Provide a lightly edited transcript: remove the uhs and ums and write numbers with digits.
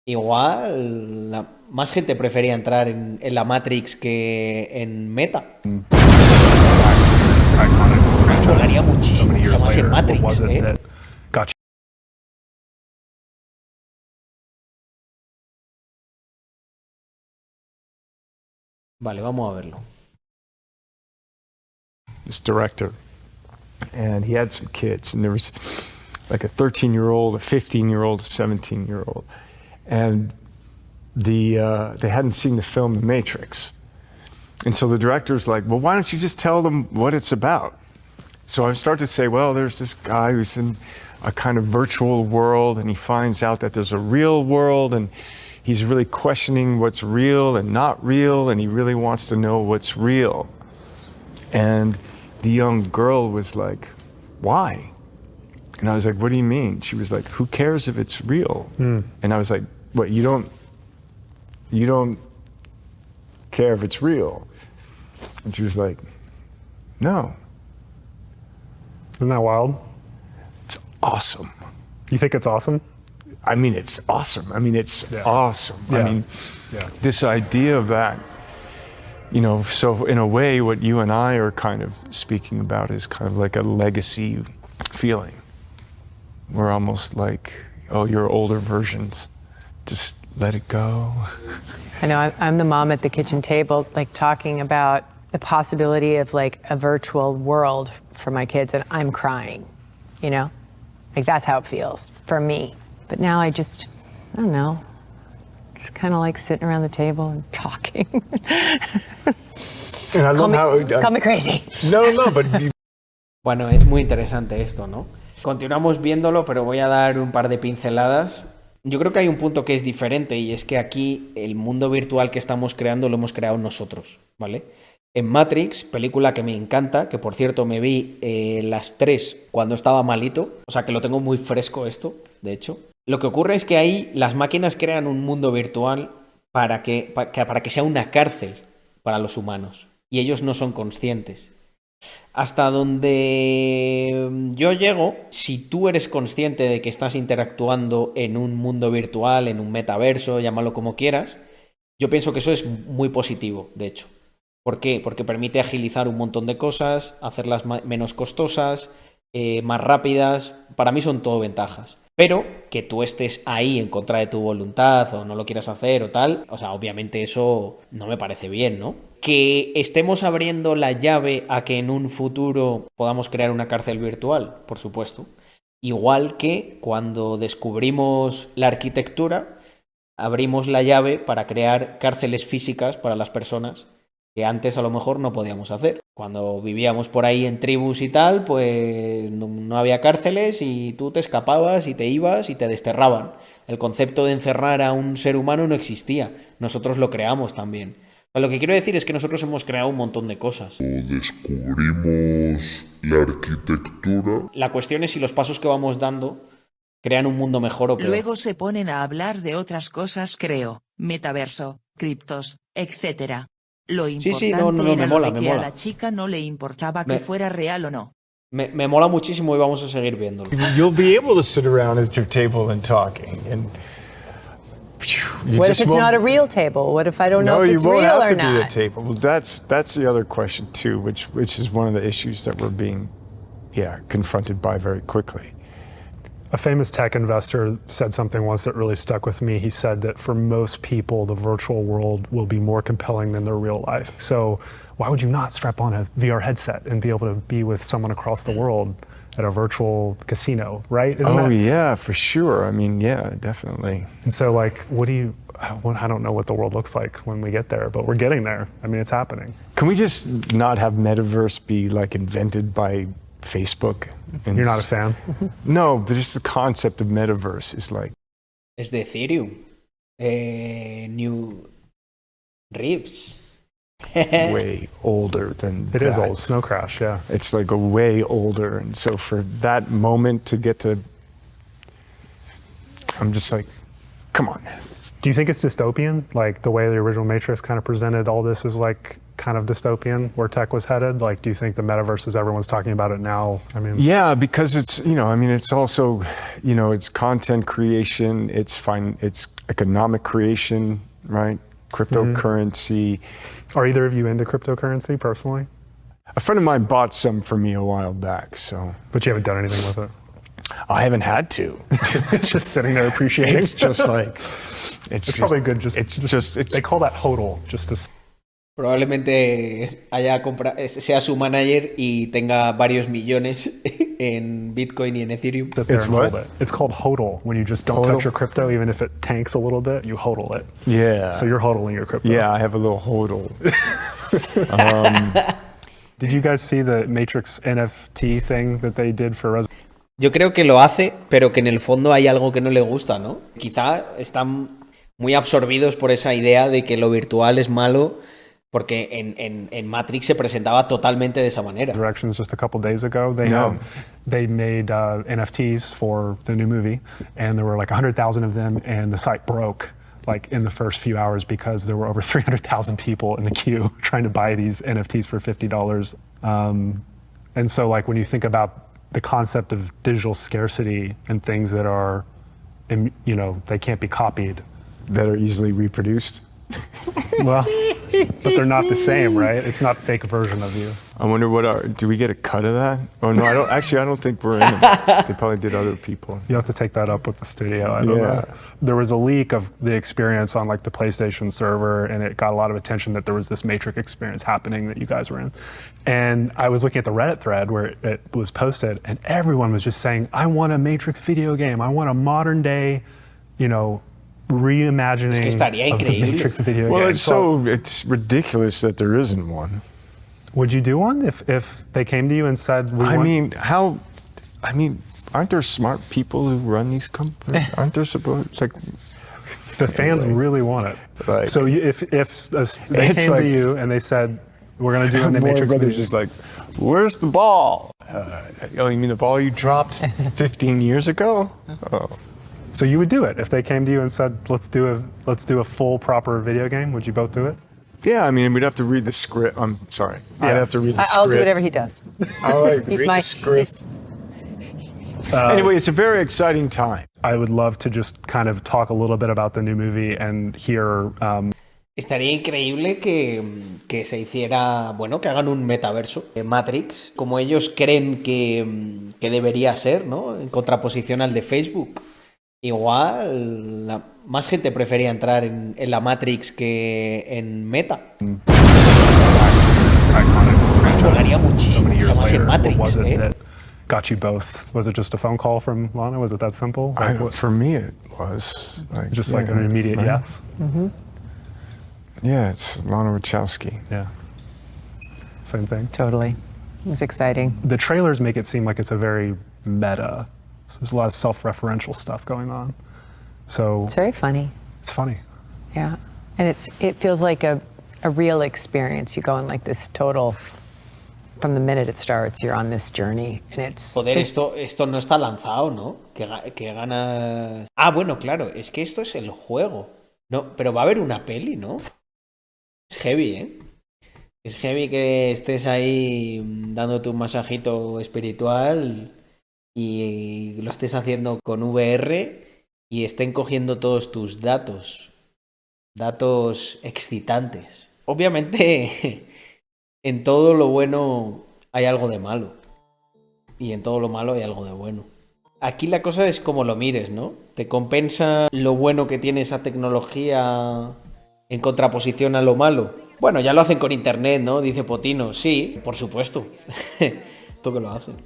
Igual más gente prefería entrar en la Matrix que en Meta. Me molaría muchísimo que se llamase Matrix, ¿eh? Vale, vamos a verlo. This director, and he had some kids, and there was like a 13-year-old, a 15-year-old, a 17-year-old, and they hadn't seen the film The Matrix, and so the director's like, well, why don't you just tell them what it's about? So I start to say, well, there's this guy who's in a kind of virtual world, and he finds out that there's a real world, and he's really questioning what's real and not real, and he really wants to know what's real. And the young girl was like, why? And I was like, what do you mean? She was like, who cares if it's real? And I was like, what, you don't care if it's real? And she was like, no. Isn't that wild? It's awesome. You think it's awesome? I mean, it's awesome. I mean, it's awesome. Yeah. I mean, this idea of that, you know, so in a way, what you and I are kind of speaking about is kind of like a legacy feeling. We're almost like, oh, you're older versions. Just let it go. I know, I'm the mom at the kitchen table, like talking about the possibility of like a virtual world for my kids, and I'm crying, you know? Like that's how it feels for me. But now I don't know, just kind of like sitting around the table and talking. And I love call me crazy. No, but Bueno, es muy interesante esto, ¿no? Continuamos viéndolo, pero voy a dar un par de pinceladas. Yo creo que hay un punto que es diferente, y es que aquí el mundo virtual que estamos creando lo hemos creado nosotros, ¿vale? En Matrix, película que me encanta, que por cierto me vi las 3 cuando estaba malito, o sea que lo tengo muy fresco esto, de hecho. Lo que ocurre es que ahí las máquinas crean un mundo virtual para que sea una cárcel para los humanos, y ellos no son conscientes. Hasta donde yo llego, si tú eres consciente de que estás interactuando en un mundo virtual, en un metaverso, llámalo como quieras, yo pienso que eso es muy positivo, de hecho. ¿Por qué? Porque permite agilizar un montón de cosas, hacerlas menos costosas, más rápidas. Para mí son todo ventajas. Pero que tú estés ahí en contra de tu voluntad o no lo quieras hacer o tal, o sea, obviamente eso no me parece bien, ¿no? Que estemos abriendo la llave a que en un futuro podamos crear una cárcel virtual, por supuesto. Igual que cuando descubrimos la arquitectura, abrimos la llave para crear cárceles físicas para las personas que antes a lo mejor no podíamos hacer. Cuando vivíamos por ahí en tribus y tal, pues no había cárceles y tú te escapabas y te ibas y te desterraban. El concepto de encerrar a un ser humano no existía. Nosotros lo creamos también. Lo que quiero decir es que nosotros hemos creado un montón de cosas. Descubrimos la arquitectura. La cuestión es si los pasos que vamos dando crean un mundo mejor o peor. Luego se ponen a hablar de otras cosas, creo, metaverso, criptos, etc. Lo importante no, me era mola, lo de me que mola. a la chica no le importaba que fuera real o no. Me mola muchísimo y vamos a seguir viéndolo. you'll be able to sit around at your table and talking, and you What just if it's won't- not a real table? What if I don't know No, if you it's won't real have or to be at a not? table. Well, that's the other question too, which is one of the issues that we're being, confronted by very quickly. A famous tech investor said something once that really stuck with me. He said that for most people, the virtual world will be more compelling than their real life. So why would you not strap on a VR headset and be able to be with someone across the world at a virtual casino, right? Yeah, for sure. I mean, yeah, definitely. And so like, I don't know what the world looks like when we get there, but we're getting there. I mean, it's happening. Can we just not have metaverse be like invented by Facebook? And You're not a fan? No, but just the concept of metaverse is like. Es de Ethereum. New Rips. Way older than It that. is old. Snow Crash, yeah. It's like a way older, and so for that moment to get to, I'm just like, come on, man. Do you think it's dystopian? Like the way the original Matrix kind of presented all this is like kind of dystopian where tech was headed? Like, do you think the metaverse, as everyone's talking about it now? I mean, yeah, because it's, it's also, it's content creation, it's economic creation, right? Cryptocurrency. Are either of you into cryptocurrency personally? A friend of mine bought some for me a while back, so. But you haven't done anything with it? I haven't had to. It's just sitting there appreciating. It's just like, it's probably good. They call that hodl, just to. Probablemente sea su manager y tenga varios millones en Bitcoin y en Ethereum. It's what? It's called hodl. When you just don't touch your crypto, even if it tanks a little bit, you hodl it. Yeah. So you're hodling your crypto. Yeah, I have a little hodl. Did you guys see the Matrix NFT thing that they did for Yo creo que lo hace, pero que en el fondo hay algo que no le gusta, ¿no? Quizá están muy absorbidos por esa idea de que lo virtual es malo, porque en Matrix se presentaba totalmente de esa manera. Directions just a couple days ago, they made NFTs for the new movie, and there were like 100,000 of them, and the site broke like in the first few hours because there were over 300,000 people in the queue trying to buy these NFTs for $50. And so like when you think about the concept of digital scarcity and things that are, they can't be copied. That are easily reproduced. Well, but they're not the same, right? It's not a fake version of you. I wonder do we get a cut of that? Oh no, I don't think we're in it. They probably did other people. You have to take that up with the studio. I don't know. There was a leak of the experience on like the PlayStation server, and it got a lot of attention that there was this Matrix experience happening that you guys were in. And I was looking at the Reddit thread where it was posted, and everyone was just saying, I want a Matrix video game. I want a modern day, reimagining of the Matrix video game. Well, it's ridiculous that there isn't one. Would you do one if they came to you and said, aren't there smart people who run these companies? Aren't there supposed, like... The fans really want it. Like, so if they came to you and they said, we're going to do it in the Matrix video. Just like, where's the ball? You mean the ball you dropped 15 years ago? Oh. So you would do it if they came to you and said, let's do a full proper video game. Would you both do it? Yeah, I mean, we'd have to read the script. I'm sorry. Yeah. I'd have to read the script. I'll do whatever he does. All right, read the script. Anyway, it's a very exciting time. I would love to just kind of talk a little bit about the new movie and hear. Estaría increíble que se hiciera, que hagan un metaverso de Matrix, como ellos creen que debería ser, ¿no? En contraposición al de Facebook. Igual, más gente prefería entrar en la Matrix que en Meta. Me molaría muchísimo que se llamase Matrix, Got you both. Was it just a phone call from Lana? Was it that simple? For me, it was. Like an immediate yes? Mm-hmm. Yeah, it's Lana Wachowski. Yeah. Same thing. Totally. It was exciting. The trailers make it seem like it's a very meta. So there's a lot of self-referential stuff going on. So it's very funny. It's funny. Yeah. And it feels like a real experience. You go in like this total, from the minute it starts, you're on this journey. And it's... Joder, esto no está lanzado, ¿no? Que ganas... Ah, bueno, claro, es que esto es el juego. No, pero va a haber una peli, ¿no? Es heavy, ¿eh? Es heavy que estés ahí dándote un masajito espiritual y lo estés haciendo con VR y estén cogiendo todos tus datos excitantes. Obviamente, en todo lo bueno hay algo de malo y en todo lo malo hay algo de bueno. Aquí la cosa es como lo mires, ¿no? ¿Te compensa lo bueno que tiene esa tecnología en contraposición a lo malo? Bueno, ya lo hacen con internet, ¿no? Dice Potino. Sí, por supuesto. Tú que lo hacen.